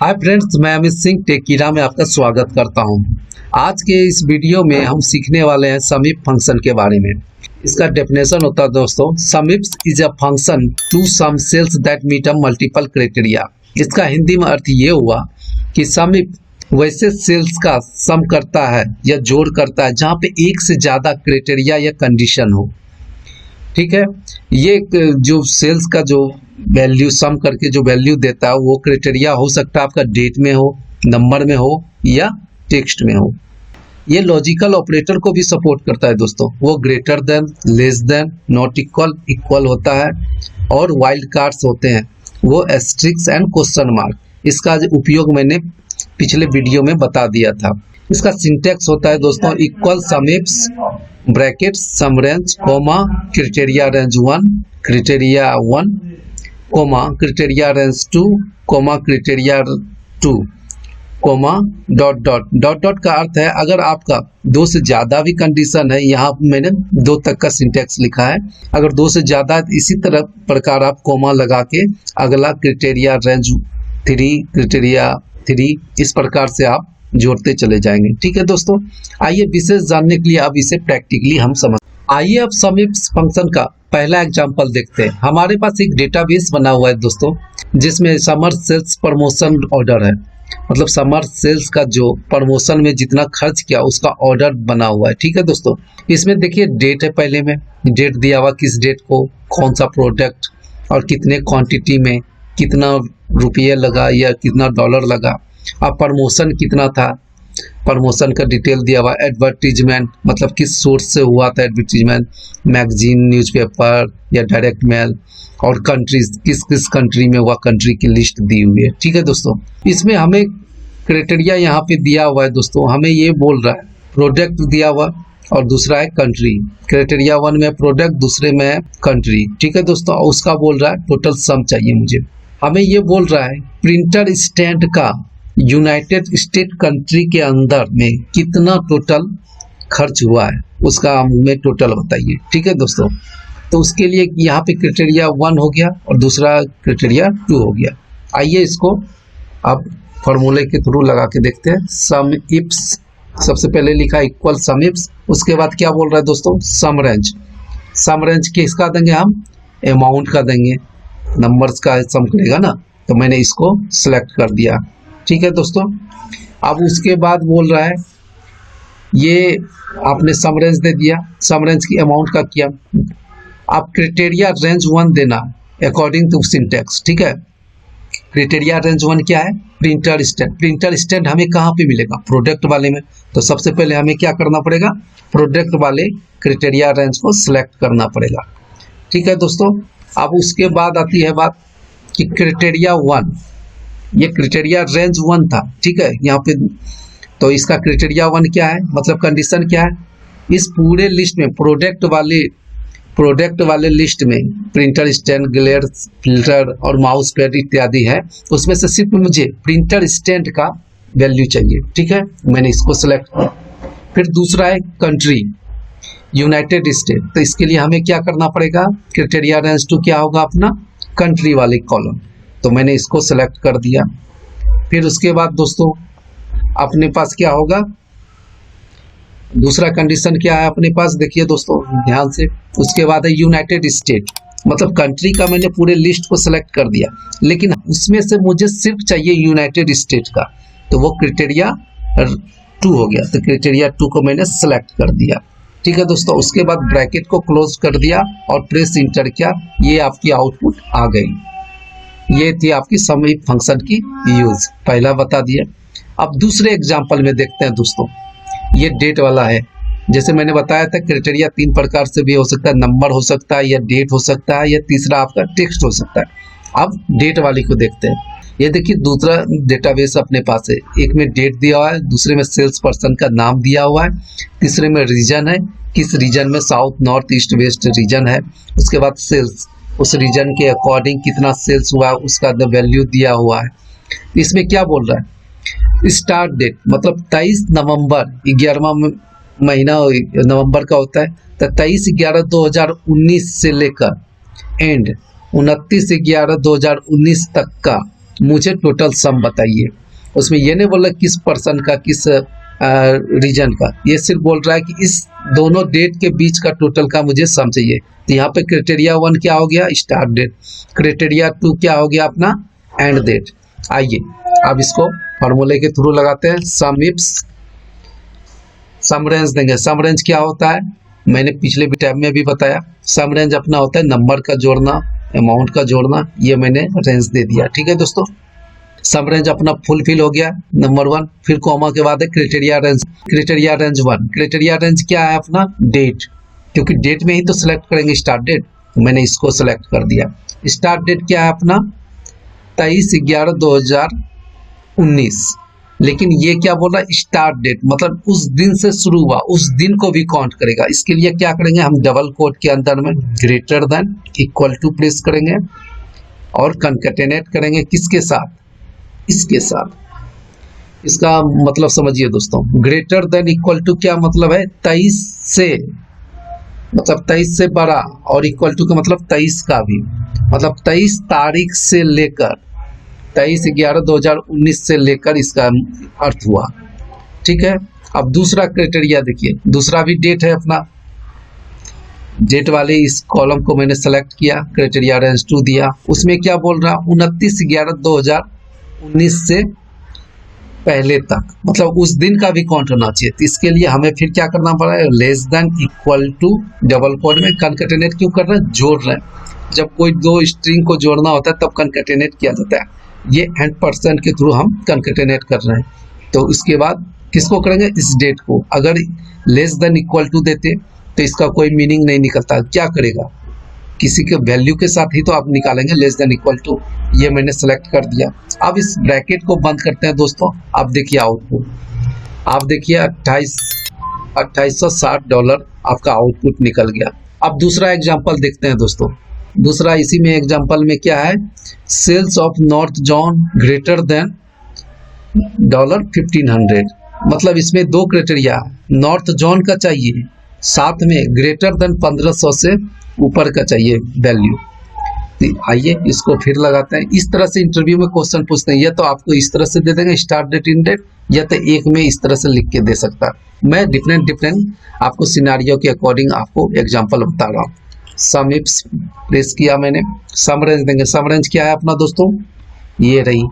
Hi friends, मैं अमित सिंह टेकीरा में आपका स्वागत करता हूं। आज के इस वीडियो में हम सीखने वाले हैं समीप फंक्शन के बारे में। इसका डेफिनेशन होता है दोस्तों, SUMIFS is a function to sum cells that meet a multiple criteria. इसका हिंदी में अर्थ ये हुआ कि समीप वैसे सेल्स का सम करता है या जोड़ करता है जहाँ पे एक से ज़्यादा क्राइटेरिया या कंडीशन हो। ठीक है, ये जो सेल्स का जो वैल्यू सम करके जो वैल्यू देता है वो क्राइटेरिया हो सकता है आपका डेट में हो, नंबर में हो या टेक्स्ट में हो। ये लॉजिकल ऑपरेटर को भी सपोर्ट करता है दोस्तों। वो greater than, less than, not equal, equal होता है और वाइल्ड कार्ड्स होते हैं वो एस्ट्रिक्स एंड क्वेश्चन मार्क। इसका उपयोग मैंने पिछले वीडियो में बता दिया था। इसका सिंटेक्स होता है दोस्तों, equal SUMIFS bracket sum range comma criteria range 1 criteria 1 comma criteria range 2 comma criteria 2 comma dot dot dot dot का अर्थ है अगर आपका दो से ज़्यादा भी कंडीशन है। यहाँ मैंने दो तक का सिंटेक्स लिखा है। अगर दो से ज़्यादा इसी तरह प्रकार आप कोमा लगा के अगला क्राइटेरिया रेंज 3 क्राइटेरिया 3 इस प्रकार से आप जोड़ते चले जाएंगे। ठीक है दोस्तों, आइए विशेष जानने के लिए अब इसे प्रैक्टिकली हम समझ। आइए अब समीप्स फंक्शन का पहला एग्जांपल देखते हैं। हमारे पास एक डेटाबेस बना हुआ है दोस्तों, जिसमें समर सेल्स प्रमोशन ऑर्डर है। मतलब समर सेल्स का जो प्रमोशन में जितना खर्च किया उसका ऑर्डर बना हुआ है। ठीक है दोस्तों, इसमें देखिए डेट है, पहले में डेट दिया हुआ, किस डेट को कौन सा प्रोडक्ट और कितने क्वांटिटी में कितना रुपये लगा या कितना डॉलर लगा, अब प्रमोशन कितना था, प्रमोशन का डिटेल दिया हुआ, एडवर्टीजमेंट मतलब किस सोर्स से हुआ था एडवर्टीजमेंट, मैगजीन, न्यूज़पेपर या डायरेक्ट मेल, और कंट्रीज किस किस कंट्री में हुआ, कंट्री की लिस्ट दी हुई है। ठीक है दोस्तों, इसमें हमें क्राइटेरिया यहाँ पे दिया हुआ है दोस्तों। हमें ये बोल रहा है प्रोडक्ट दिया हुआ और दूसरा है कंट्री। क्राइटेरिया 1 में प्रोडक्ट, दूसरे में है कंट्री। ठीक है दोस्तों, उसका बोल रहा है टोटल सम चाहिए मुझे। हमें ये बोल रहा है प्रिंटर स्टैंड का यूनाइटेड स्टेट कंट्री के अंदर में कितना टोटल खर्च हुआ है, उसका हमें टोटल बताइए। ठीक है दोस्तों, तो उसके लिए यहाँ पे क्राइटेरिया 1 हो गया और दूसरा क्राइटेरिया 2 हो गया। आइए इसको अब फॉर्मूले के थ्रू लगा के देखते हैं। सम इप्स सबसे पहले लिखा इक्वल सम इप्स, उसके बाद क्या बोल रहा है दोस्तों, सम रेंज। सम रेंज किसका देंगे हम, अमाउंट का देंगे, नंबर्स का सम करेगा ना, तो मैंने इसको सिलेक्ट कर दिया। ठीक है दोस्तों, अब उसके बाद बोल रहा है ये आपने सम रेंज दे दिया, सम रेंज की अमाउंट का किया। आप क्राइटेरिया रेंज 1 देना अकॉर्डिंग टू सिंटेक्स। ठीक है, क्राइटेरिया रेंज 1 क्या है, प्रिंटर स्टैंड। प्रिंटर स्टैंड हमें कहाँ पे मिलेगा, प्रोडक्ट वाले में। तो सबसे पहले हमें क्या करना पड़ेगा, प्रोडक्ट वाले क्राइटेरिया रेंज को सिलेक्ट करना पड़ेगा। ठीक है दोस्तों, अब उसके बाद आती है बात कि क्राइटेरिया 1, ये क्राइटेरिया रेंज 1 था। ठीक है, यहाँ पे तो इसका क्राइटेरिया 1 क्या है, मतलब कंडीशन क्या है, इस पूरे लिस्ट में प्रोडक्ट वाले लिस्ट में प्रिंटर स्टैंड, ग्लेयर फिल्टर और माउस पैड इत्यादि है, उसमें से सिर्फ मुझे प्रिंटर स्टैंड का वैल्यू चाहिए। ठीक है, मैंने इसको सेलेक्ट किया। फिर दूसरा है कंट्री, यूनाइटेड स्टेट। तो इसके लिए हमें क्या करना पड़ेगा, क्राइटेरिया रेंज 2 क्या होगा अपना, कंट्री वाले कॉलम। तो मैंने इसको सेलेक्ट कर दिया। फिर उसके बाद दोस्तों अपने पास क्या होगा, दूसरा कंडीशन क्या है अपने पास, देखिए दोस्तों ध्यान से। उसके बाद है यूनाइटेड स्टेट, मतलब कंट्री का मैंने पूरे लिस्ट को सेलेक्ट कर दिया, लेकिन उसमें से मुझे सिर्फ चाहिए यूनाइटेड स्टेट का, तो वो क्राइटेरिया 2 हो गया। तो क्राइटेरिया 2 को मैंने सेलेक्ट कर दिया। ठीक है दोस्तों, उसके बाद ब्रैकेट को क्लोज कर दिया और प्रेस इंटर किया, ये आपकी आउटपुट आ गई। ये थी आपकी समीप फंक्शन की यूज, पहला बता दिया। अब दूसरे एग्जांपल में देखते हैं दोस्तों। ये डेट वाला है, जैसे मैंने बताया था क्राइटेरिया 3 प्रकार से भी हो सकता है, नंबर हो सकता है या डेट हो सकता है या तीसरा आपका टेक्स्ट हो सकता है। अब डेट वाली को देखते हैं। ये देखिए दूसरा डेटाबेस अपने पास है, एक में डेट दिया हुआ है, दूसरे में सेल्स पर्सन का नाम दिया हुआ है, तीसरे में रीजन है, किस रीजन में, south, north, east, west region है। उसके बाद सेल्स, उस रीजन के अकॉर्डिंग कितना सेल्स हुआ उसका वैल्यू दिया हुआ है। इसमें क्या बोल रहा है, स्टार्ट डेट मतलब 23 नवंबर, 11वां महीना नवंबर का होता है, तो 23/11/2019 से लेकर एंड 29/11/2019 तक का मुझे टोटल सम बताइए। उसमें ये नहीं बोल रहा किस पर्सन का, किस रीजन का, ये सिर्फ बोल रहा है कि इस दोनों डेट के बीच का टोटल का मुझे सम चाहिए। तो यहाँ पे क्राइटेरिया 1 क्या हो गया, स्टार्ट डेट। क्राइटेरिया 2 क्या हो गया अपना, एंड डेट। आइए अब इसको फॉर्मूले के थ्रू लगाते हैं। सम रेंज देंगे। सम रेंज क्या होता है, मैंने पिछले भी टैब में भी बताया। सम रेंज अपना होता है नंबर का जोड़ना, अमाउंट का जोड़ना। ये मैंने रेंज दे दिया, ठीक है दोस्तों। सम रेंज अपना फुलफिल हो गया, नंबर 1। फिर कॉमा के बाद है criteria range. Criteria range 1। Criteria range क्या है अपना, डेट, क्योंकि डेट में ही तो सिलेक्ट करेंगे स्टार्ट डेट, तो मैंने इसको सिलेक्ट कर दिया। स्टार्ट डेट क्या है अपना 23/11/2019। लेकिन ये क्या बोल रहा है, स्टार्ट डेट मतलब उस दिन से शुरू हुआ, उस दिन को भी काउंट करेगा। इसके लिए क्या करेंगे हम, डबल कोट के अंदर में greater than equal to place करेंगे और कनकैटिनेट करेंगे किसके साथ, इसके साथ। इसका मतलब समझिए दोस्तों, ग्रेटर देन इक्वल टू क्या मतलब है, 23 से, मतलब 23 से बड़ा, और इक्वल टू का मतलब 23 का भी, मतलब 23 तारीख से लेकर 23/11/2019 से लेकर इसका अर्थ हुआ, ठीक है। अब दूसरा क्राइटेरिया देखिए, दूसरा भी डेट है अपना। डेट वाले इस कॉलम को मैंने सेलेक्ट किया, क्राइटेरिया रेंज 2 दिया। उसमें क्या बोल रहा, 29/11/2019 से पहले तक, मतलब उस दिन का भी काउंट होना चाहिए। तो इसके लिए हमें फिर क्या करना पड़ा है, less than equal to double quote में कनकैटिनेट क्यों कर रहे हैं, जोड़ रहे हैं। जब कोई दो स्ट्रिंग को जोड़ना होता है तब कनकैटिनेट किया जाता है। ये एंड परसेंट के थ्रू हम कनकैटिनेट कर रहे हैं। तो इसके बाद किसको करेंगे, इस डेट को। अगर लेस देन इक्वल टू देते तो इसका कोई मीनिंग नहीं निकलता। क्या करेगा, किसी के वैल्यू के साथ ही तो आप निकालेंगे, लेस देन इक्वल टू। ये मैंने सेलेक्ट कर दिया। अब इस ब्रैकेट को बंद करते हैं दोस्तों। आप देखिए आउटपुट, आप देखिए $2860 आपका आउटपुट निकल गया। अब दूसरा एग्जांपल देखते हैं दोस्तों। दूसरा इसी में एग्जांपल में क्या है, sales of north zone greater than $1500। मतलब इसमें दो क्राइटेरिया, नॉर्थ जोन का चाहिए, साथ में ग्रेटर देन 1500 से ऊपर का चाहिए वैल्यू। आइए इसको फिर लगाते हैं। इस तरह से इंटरव्यू में क्वेश्चन पूछते हैं, या तो आपको इस तरह से दे देंगे स्टार्ट डेट इन डेट, या तो एक में इस तरह से लिख के दे सकता है। मैं डिफरेंट आपको सिनारियो के अकॉर्डिंग आपको एग्जांपल बता रहा हूँ। सम इफ्स प्रेस किया मैंने, सम रेंज देंगे। सम रेंज क्या है अपना दोस्तों, ये रही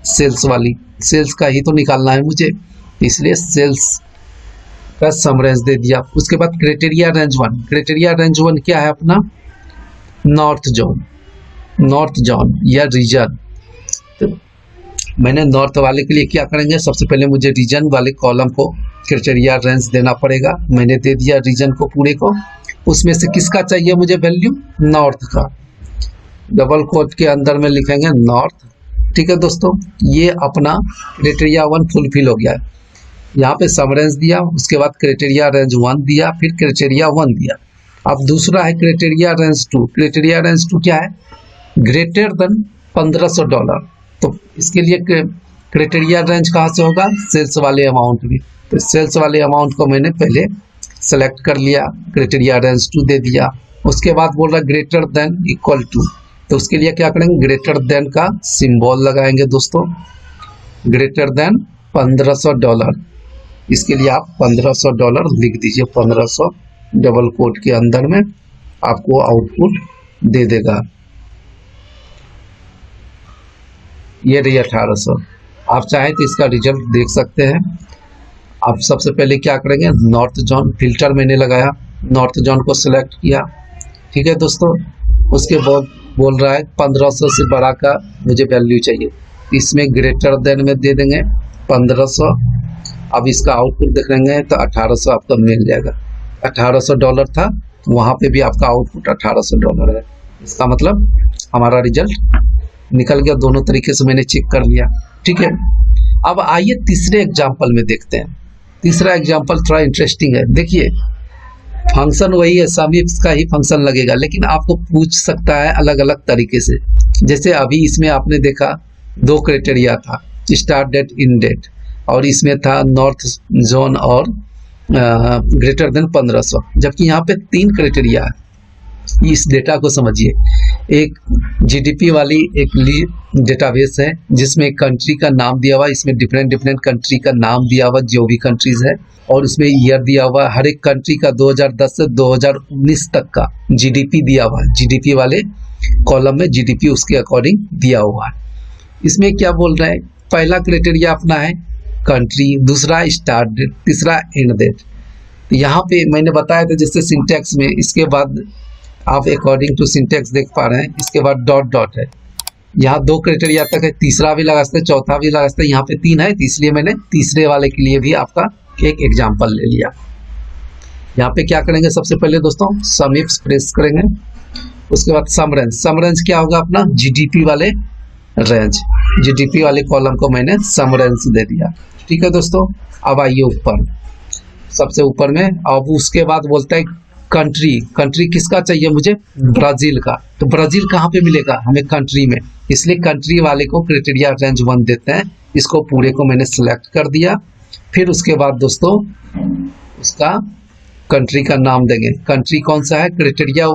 सेल्स वाली, सेल्स का ही तो निकालना है मुझे, इसलिए सेल्स का सम रेंज दे दिया। उसके बाद क्राइटेरिया रेंज 1। क्राइटेरिया रेंज 1 क्या है अपना, नॉर्थ जोन, नॉर्थ जोन या रीजन। तो मैंने नॉर्थ वाले के लिए क्या करेंगे, सबसे पहले मुझे रीजन वाले कॉलम को क्राइटेरिया रेंज देना पड़ेगा। मैंने दे दिया रीजन को पूरे को। उसमें से किसका चाहिए मुझे वैल्यू, नॉर्थ का। डबल कोट के अंदर में लिखेंगे नॉर्थ, ठीक है दोस्तों। ये अपना क्राइटेरिया 1 फुलफिल हो गया है। यहाँ पे सम रेंज दिया, उसके बाद क्राइटेरिया रेंज 1 दिया, फिर क्राइटेरिया 1 दिया। अब दूसरा है क्राइटेरिया रेंज 2। क्राइटेरिया रेंज 2 क्या है, ग्रेटर देन $1500। तो इसके लिए क्राइटेरिया रेंज कहाँ से होगा, सेल्स वाले अमाउंट में। तो सेल्स वाले अमाउंट को मैंने पहले सेलेक्ट कर लिया, क्राइटेरिया रेंज 2 दे दिया। उसके बाद बोल रहा ग्रेटर देन इक्वल टू, तो उसके लिए क्या करेंगे, ग्रेटर देन का सिंबल लगाएंगे दोस्तों, ग्रेटर देन $1500। इसके लिए आप $1500 लिख दीजिए, 1500 डबल कोट के अंदर में आपको आउटपुट दे देगा। ये रही 1800। आप चाहें तो इसका रिजल्ट देख सकते हैं। आप सबसे पहले क्या करेंगे, नॉर्थ जोन फिल्टर मैंने लगाया, नॉर्थ जोन को सिलेक्ट किया, ठीक है दोस्तों। उसके बाद बोल रहा है 1500 से बड़ा का मुझे वैल्यू चाहिए, इसमें ग्रेटर देन में दे देंगे 1500। अब इसका आउटपुट देख लेंगे तो 1800 आपका मिल जाएगा। $1800 था, वहाँ पे भी आपका आउटपुट $1800 है। इसका मतलब हमारा रिजल्ट निकल गया। दोनों तरीके से मैंने चेक कर लिया, ठीक है। अब आइए तीसरे एग्जाम्पल में देखते हैं। तीसरा एग्जाम्पल थोड़ा इंटरेस्टिंग है। देखिए फंक्शन वही है, सम इफ्स का ही फंक्शन लगेगा, लेकिन आपको पूछ सकता है अलग अलग तरीके से। जैसे अभी इसमें आपने देखा दो क्राइटेरिया था, स्टार्ट डेट इन डेट, और इसमें था नॉर्थ जोन और ग्रेटर देन 1500, जबकि यहाँ पे 3 क्राइटेरिया है। इस डेटा को समझिए। एक जीडीपी वाली एक डेटाबेस है जिसमें कंट्री का नाम दिया हुआ, इसमें डिफरेंट डिफरेंट कंट्री का नाम दिया हुआ जो भी कंट्रीज है, और उसमें ईयर दिया हुआ, हर एक कंट्री का 2010 से 2019 तक का जीडीपी दिया हुआ है। जीडीपी वाले कॉलम में जीडीपी उसके अकॉर्डिंग दिया हुआ है। इसमें क्या बोल रहे हैं, पहला क्राइटेरिया अपना है कंट्री, दूसरा स्टार्ट डेट, तीसरा एंड डेट। यहाँ पे मैंने बताया था जैसे सिंटैक्स में, इसके बाद आप अकॉर्डिंग टू सिंटैक्स देख पा रहे हैं, इसके बाद डॉट डॉट है। यहाँ 2 क्राइटेरिया तक है, तीसरा भी लगा सकते हैं, चौथा भी लगा सकते हैं। यहाँ पे 3 है, इसलिए मैंने तीसरे वाले के लिए भी आपका एक एग्जाम्पल ले लिया। यहाँ पे क्या करेंगे, सबसे पहले दोस्तों सम इफ प्रेस करेंगे, उसके बाद सम रेंज। सम रेंज क्या होगा अपना, जीडीपी वाले रेंज, जीडीपी वाले कॉलम को मैंने सम रेंज दे दिया। ठीक है दोस्तों, अब आइए ऊपर, सबसे ऊपर में। अब उसके बाद बोलता है कंट्री। कंट्री किसका चाहिए मुझे, ब्राजील का। तो ब्राजील कहाँ पे मिलेगा हमें, कंट्री में, इसलिए कंट्री वाले को क्राइटेरिया रेंज 1 देते हैं। इसको पूरे को मैंने सिलेक्ट कर दिया। फिर उसके बाद दोस्तों उसका कंट्री का नाम देंगे। कंट्री कौन सा है, क्राइटेरिया,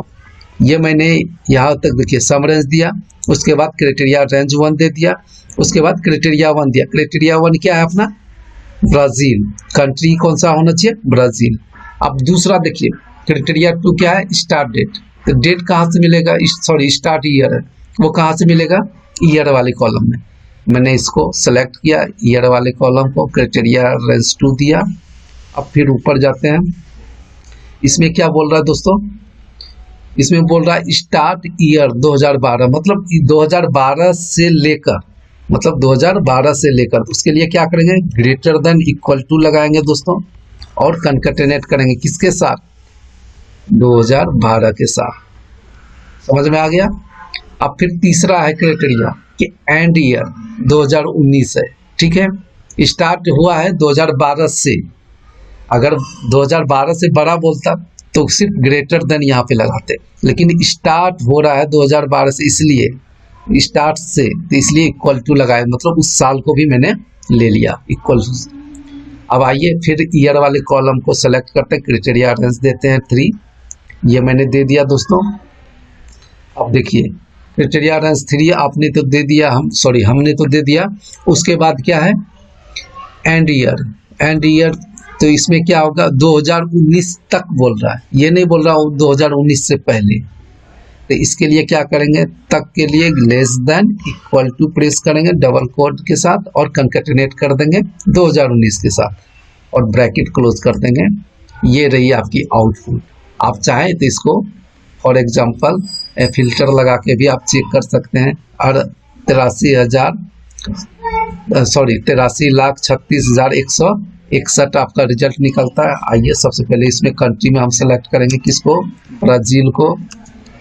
ये मैंने यहाँ तक देखिए सम रेंज दिया, उसके बाद क्राइटेरिया रेंज 1 दे दिया, उसके बाद क्राइटेरिया 1 दिया। क्राइटेरिया 1 क्या है अपना, ब्राजील। कंट्री कौन सा होना चाहिए, ब्राजील। अब दूसरा देखिए क्राइटेरिया 2 क्या है, स्टार्ट डेट। तो डेट कहाँ से मिलेगा, सॉरी स्टार्ट ईयर है, वो कहाँ से मिलेगा, ईयर वाले कॉलम में। मैंने इसको सेलेक्ट किया, ईयर वाले कॉलम को, क्राइटेरिया रेंज 2 दिया। अब फिर ऊपर जाते हैं, इसमें क्या बोल रहा है दोस्तों, इसमें बोल रहा है स्टार्ट ईयर 2012, मतलब 2012 से लेकर, मतलब 2012 से लेकर। उसके लिए क्या करेंगे, ग्रेटर देन इक्वल टू लगाएंगे दोस्तों, और कनकैटिनेट करेंगे किसके साथ, 2012 के साथ। समझ में आ गया। अब फिर तीसरा है क्राइटेरिया कि एंड ईयर 2019 है। ठीक है, स्टार्ट हुआ है 2012 से, अगर 2012 से बड़ा बोलता तो सिर्फ ग्रेटर देन यहाँ पे लगाते, लेकिन स्टार्ट हो रहा है 2012 से, इसलिए स्टार्ट से, तो इसलिए इक्वल टू लगाए, मतलब उस साल को भी मैंने ले लिया इक्वल टू। अब आइए फिर ईयर वाले कॉलम को सेलेक्ट करते हैं, क्राइटेरिया रेंज देते हैं 3, ये मैंने दे दिया दोस्तों। अब देखिए क्राइटेरिया रेंज 3 आपने तो दे दिया, हमने तो दे दिया। उसके बाद क्या है, एंड ईयर। एंड ईयर तो इसमें क्या होगा, 2019 तक बोल रहा है, ये नहीं बोल रहा हूँ 2019 से पहले। तो इसके लिए क्या करेंगे, तक के लिए less than equal to press करेंगे डबल कोट के साथ, और कंकैटिनेट कर देंगे 2019 के साथ, और ब्रैकेट क्लोज कर देंगे। ये रही आपकी आउटपुट। आप चाहें तो इसको फॉर एग्जांपल फिल्टर लगा के भी आप चेक कर सकते हैं। और 83,36,161 आपका रिजल्ट निकलता है। आइए सबसे पहले इसमें कंट्री में हम सेलेक्ट करेंगे किसको, ब्राज़ील को।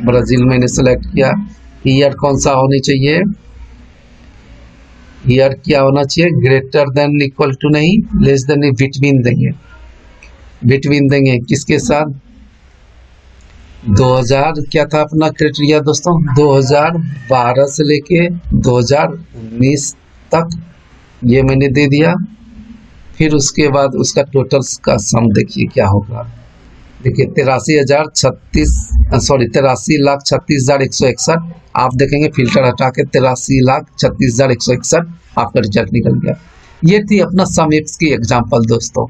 ब्राज़ील मैंने सेलेक्ट किया। ईयर कौन सा होनी चाहिए, ईयर क्या होना चाहिए, ग्रेटर देन इक्वल टू नहीं, लेस देन, बिटवीन देंगे। बिटवीन देंगे किसके साथ, 2000 क्या था अपना क्राइटेरिया दोस्तों, 2012 से लेके 2019 तक, ये मैंने दे दिया। फिर उसके बाद उसका टोटल का सम देखिए क्या होगा। देखिए 83,36,161। आप देखेंगे फिल्टर हटा के 83,36,161 आपका रिजल्ट निकल गया। ये थी अपना सम इफ्स की एग्जांपल दोस्तों।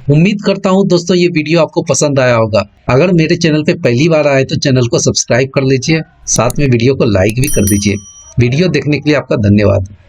उम्मीद करता हूं दोस्तों ये वीडियो आपको पसंद आया होगा। अगर मेरे चैनल पे पहली बार आए तो चैनल को सब्सक्राइब कर लीजिए, साथ में वीडियो को लाइक भी कर दीजिए। वीडियो देखने के लिए आपका धन्यवाद।